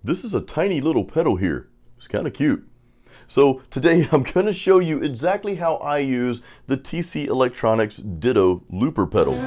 This is a tiny little pedal here. It's kind of cute. So today I'm going to show you exactly how I use the TC Electronics Ditto Looper pedal.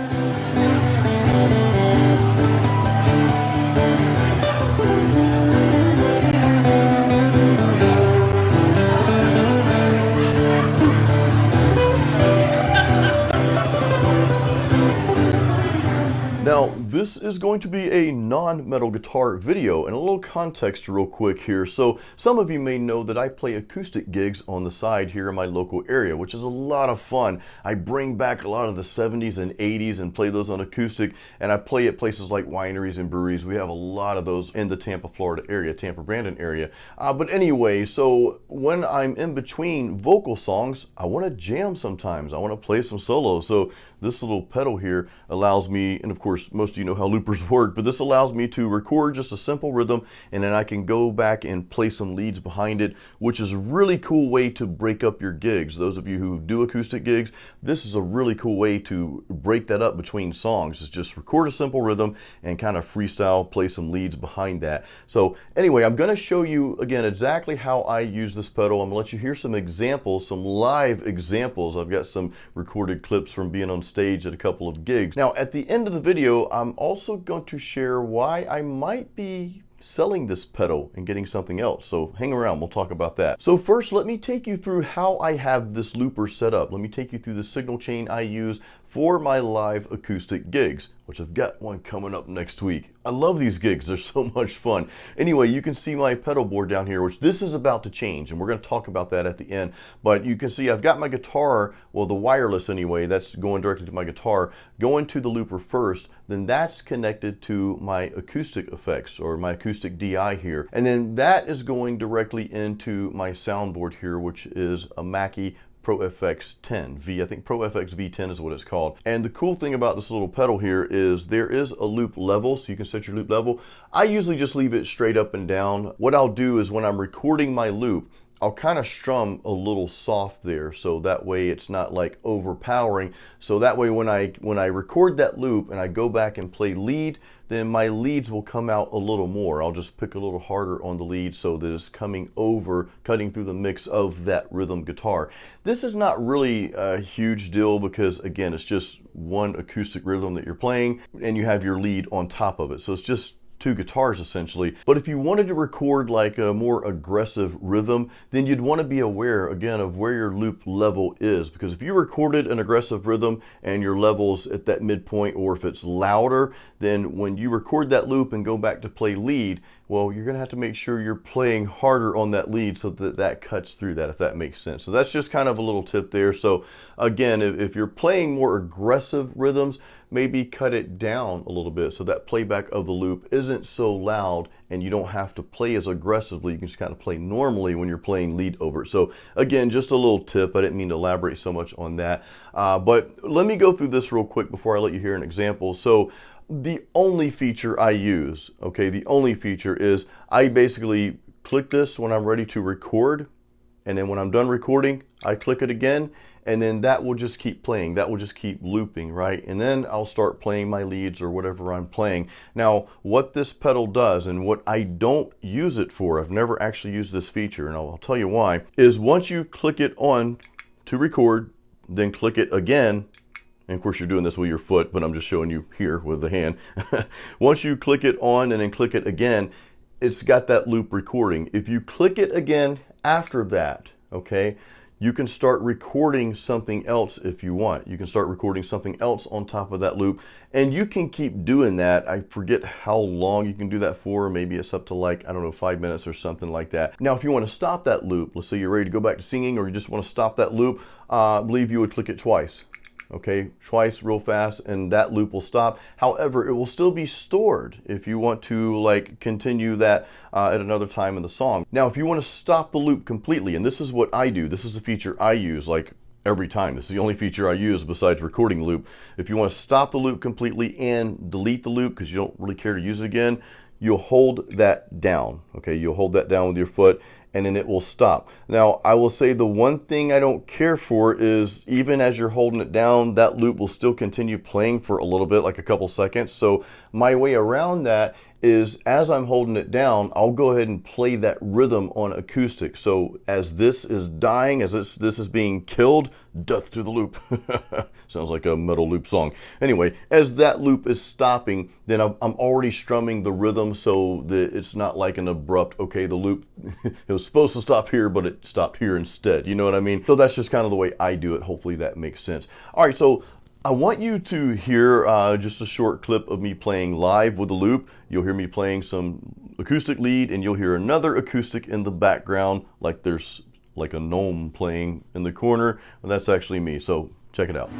Now, this is going to be a non-metal guitar video, and a little context real quick here. So some of you may know that I play acoustic gigs on the side here in my local area, which is a lot of fun. I bring back a lot of the 70s and 80s and play those on acoustic, and I play at places like wineries and breweries. We have a lot of those in the Tampa, Florida area, Tampa, Brandon area. But anyway, so when I'm in between vocal songs, I want to jam sometimes. I want to play some solos. So this little pedal here allows me, and of course most of you know how loopers work, but this allows me to record just a simple rhythm, and then I can go back and play some leads behind it, which is a really cool way to break up your gigs. Those of you who do acoustic gigs, this is a really cool way to break that up between songs. Is just record a simple rhythm and kind of freestyle, play some leads behind that. So anyway, I'm going to show you again exactly how I use this pedal. I'm going to let you hear some examples, some live examples. I've got some recorded clips from being on stage at a couple of gigs. Now at the end of the video, I'm also going to share why I might be selling this pedal and getting something else. So hang around, we'll talk about that. So first, let me take you through how I have this looper set up. Let me take you through the signal chain I use for my live acoustic gigs, which I've got one coming up next week. I love these gigs, they're so much fun. Anyway, you can see my pedal board down here, which this is about to change, and we're going to talk about that at the end. But you can see I've got my guitar, well, the wireless anyway, that's going directly to my guitar, going to the looper first, then that's connected to my acoustic effects, or my acoustic DI here. And then that is going directly into my soundboard here, which is a Mackie Pro FX 10 V. I think Pro FX V10 is what it's called. And the cool thing about this little pedal here is there is a loop level, so you can set your loop level. I usually just leave it straight up and down. What I'll do is when I'm recording my loop, I'll kind of strum a little soft there, so that way it's not like overpowering. So that way when I record that loop and I go back and play lead, then my leads will come out a little more. I'll just pick a little harder on the lead so that it's coming over, cutting through the mix of that rhythm guitar. This is not really a huge deal because again, it's just one acoustic rhythm that you're playing and you have your lead on top of it. So it's just two guitars essentially. But if you wanted to record like a more aggressive rhythm, then you'd want to be aware again of where your loop level is, because if you recorded an aggressive rhythm and your level's at that midpoint, or if it's louder, then when you record that loop and go back to play lead, well, you're going to have to make sure you're playing harder on that lead so that that cuts through that, if that makes sense. So that's just kind of a little tip there. So again, if you're playing more aggressive rhythms, maybe cut it down a little bit so that playback of the loop isn't so loud and you don't have to play as aggressively. You can just kind of play normally when you're playing lead over it. So again, just a little tip. I didn't mean to elaborate so much on that. But let me go through this real quick before I let you hear an example. So the only feature I use, okay, the only feature is I basically click this when I'm ready to record, and then when I'm done recording, I click it again, and then that will just keep playing. That will just keep looping, right? And then I'll start playing my leads or whatever I'm playing. Now, what this pedal does and what I don't use it for, I've never actually used this feature, and I'll tell you why, is once you click it on to record, then click it again, and of course you're doing this with your foot, but I'm just showing you here with the hand. Once you click it on and then click it again, it's got that loop recording. If you click it again after that, okay, you can start recording something else if you want. You can start recording something else on top of that loop, and you can keep doing that. I forget how long you can do that for. Maybe it's up to like, I don't know, 5 minutes or something like that. Now, if you want to stop that loop, let's say you're ready to go back to singing or you just want to stop that loop, I believe you would click it twice. Okay, twice real fast, and that loop will stop. However, it will still be stored if you want to like continue that at another time in the song. Now, if you want to stop the loop completely, and this is what I do, this is the feature I use like every time. This is the only feature I use besides recording the loop. If you want to stop the loop completely and delete the loop because you don't really care to use it again, you'll hold that down. Okay, you'll hold that down with your foot, and then it will stop. Now, I will say the one thing I don't care for is even as you're holding it down, that loop will still continue playing for a little bit, like a couple seconds. So my way around that is as I'm holding it down, I'll go ahead and play that rhythm on acoustic. So as this is dying, as this is being killed, death to the loop. Sounds like a metal loop song. Anyway, as that loop is stopping, then I'm already strumming the rhythm so that it's not like an abrupt, okay, the loop, it was supposed to stop here, but it stopped here instead. You know what I mean? So that's just kind of the way I do it. Hopefully that makes sense. All right, so I want you to hear just a short clip of me playing live with the loop. You'll hear me playing some acoustic lead, and you'll hear another acoustic in the background, like there's like a gnome playing in the corner. And that's actually me, so check it out.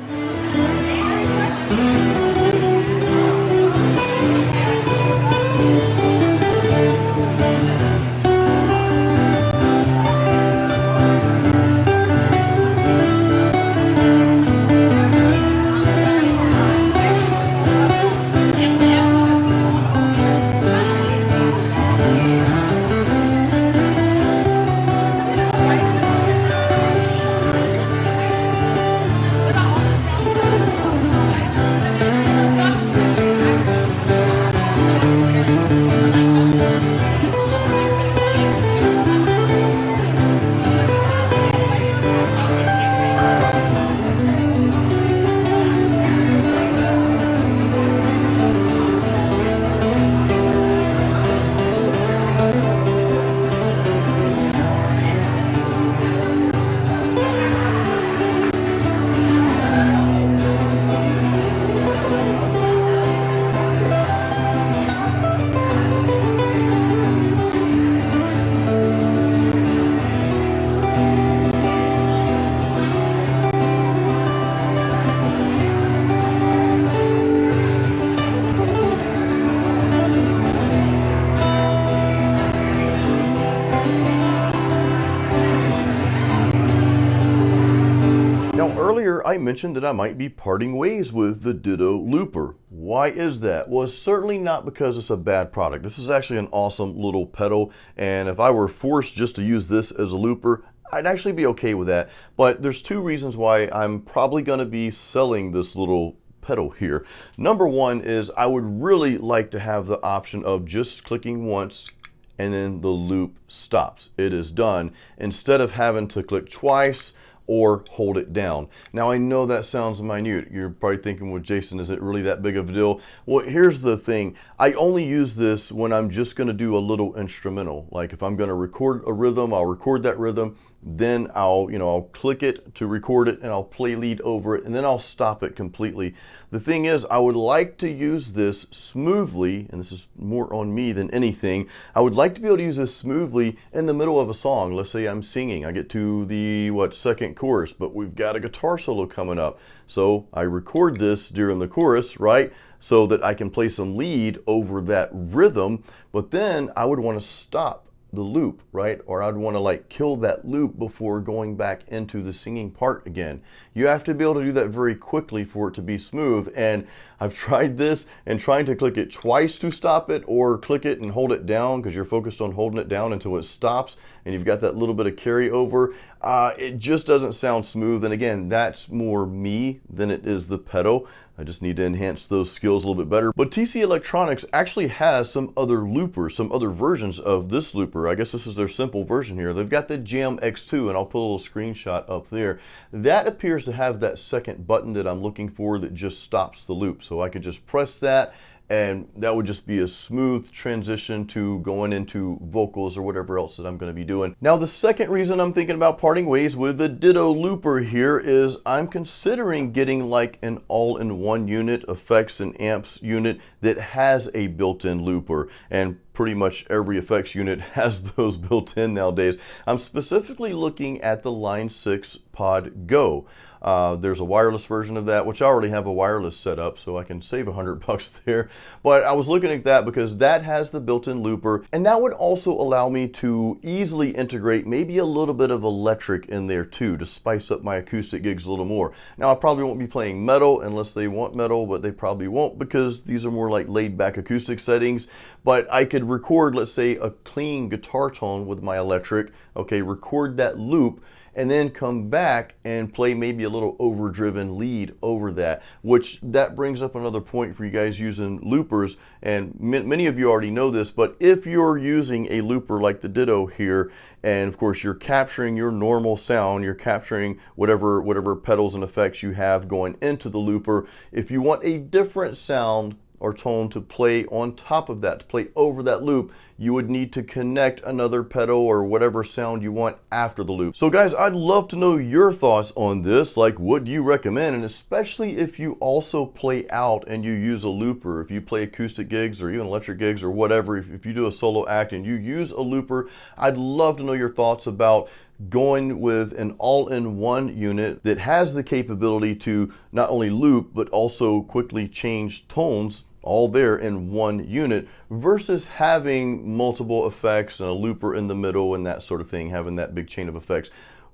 Earlier, I mentioned that I might be parting ways with the Ditto Looper. Why is that? Well, it's certainly not because it's a bad product. This is actually an awesome little pedal, and if I were forced just to use this as a looper, I'd actually be okay with that. But there's two reasons why I'm probably going to be selling this little pedal here. Number one is I would really like to have the option of just clicking once and then the loop stops. It is done, instead of having to click twice or hold it down. Now, I know that sounds minute. You're probably thinking, well, Jason, is it really that big of a deal? Well, here's the thing. I only use this when I'm just going to do a little instrumental. Like if I'm going to record a rhythm, I'll record that rhythm, then I'll click it to record it, and I'll play lead over it, and then I'll stop it completely. The thing is, I would like to use this smoothly, and this is more on me than anything. I would like to be able to use this smoothly in the middle of a song. Let's say I'm singing. I get to the, second chorus, but we've got a guitar solo coming up. So I record this during the chorus, right? So that I can play some lead over that rhythm, but then I would want to stop the loop, right? Or I'd want to like kill that loop before going back into the singing part again. You have to be able to do that very quickly for it to be smooth. And I've tried this, and trying to click it twice to stop it, or click it and hold it down because you're focused on holding it down until it stops and you've got that little bit of carryover. It just doesn't sound smooth. And again, that's more me than it is the pedal. I just need to enhance those skills a little bit better. But TC Electronics actually has some other loopers, some other versions of this looper. I guess this is their simple version here. They've got the Jam X2, and I'll put a little screenshot up there. That appears to have that second button that I'm looking for that just stops the loop. So I could just press that, and that would just be a smooth transition to going into vocals or whatever else that I'm going to be doing. Now, the second reason I'm thinking about parting ways with the Ditto Looper here is I'm considering getting like an all-in-one unit, effects and amps unit that has a built-in looper, and pretty much every effects unit has those built in nowadays. I'm specifically looking at the Line 6 Pod Go. There's a wireless version of that, which I already have a wireless set up, so I can save $100 there. But I was looking at that because that has the built-in looper, and that would also allow me to easily integrate maybe a little bit of electric in there too, to spice up my acoustic gigs a little more. Now, I probably won't be playing metal unless they want metal, but they probably won't because these are more like laid-back acoustic settings. But I could could record, let's say, a clean guitar tone with my electric, okay, record that loop, and then come back and play maybe a little overdriven lead over that, which that brings up another point for you guys using loopers. And many of you already know this, but if you're using a looper like the Ditto here, and of course you're capturing your normal sound, you're capturing whatever pedals and effects you have going into the looper, if you want a different sound or tone to play on top of that, to play over that loop, you would need to connect another pedal or whatever sound you want after the loop. So guys, I'd love to know your thoughts on this. Like, what do you recommend? And especially if you also play out and you use a looper, if you play acoustic gigs or even electric gigs or whatever, if you do a solo act and you use a looper, I'd love to know your thoughts about going with an all-in-one unit that has the capability to not only loop but also quickly change tones all there in one unit, versus having multiple effects and a looper in the middle and that sort of thing, having that big chain of effects.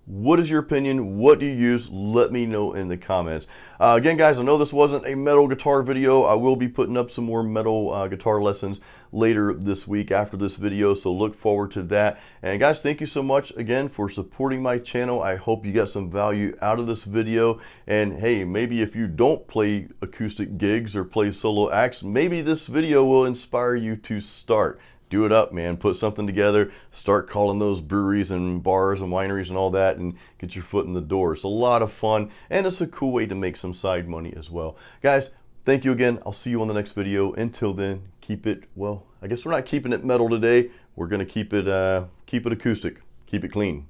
What is your opinion? What do you use? Let me know in the comments. Again, guys, I know this wasn't a metal guitar video. I will be putting up some more metal guitar lessons later this week after this video, so look forward to that. And guys, thank you so much again for supporting my channel. I hope you got some value out of this video. And hey, maybe if you don't play acoustic gigs or play solo acts, maybe this video will inspire you to start. Do it up, man. Put something together, start calling those breweries and bars and wineries and all that, and get your foot in the door. It's a lot of fun, and it's a cool way to make some side money as well. Guys, thank you again. I'll see you on the next video. Until then, keep it, well, I guess we're not keeping it metal today. We're gonna keep it acoustic. Keep it clean.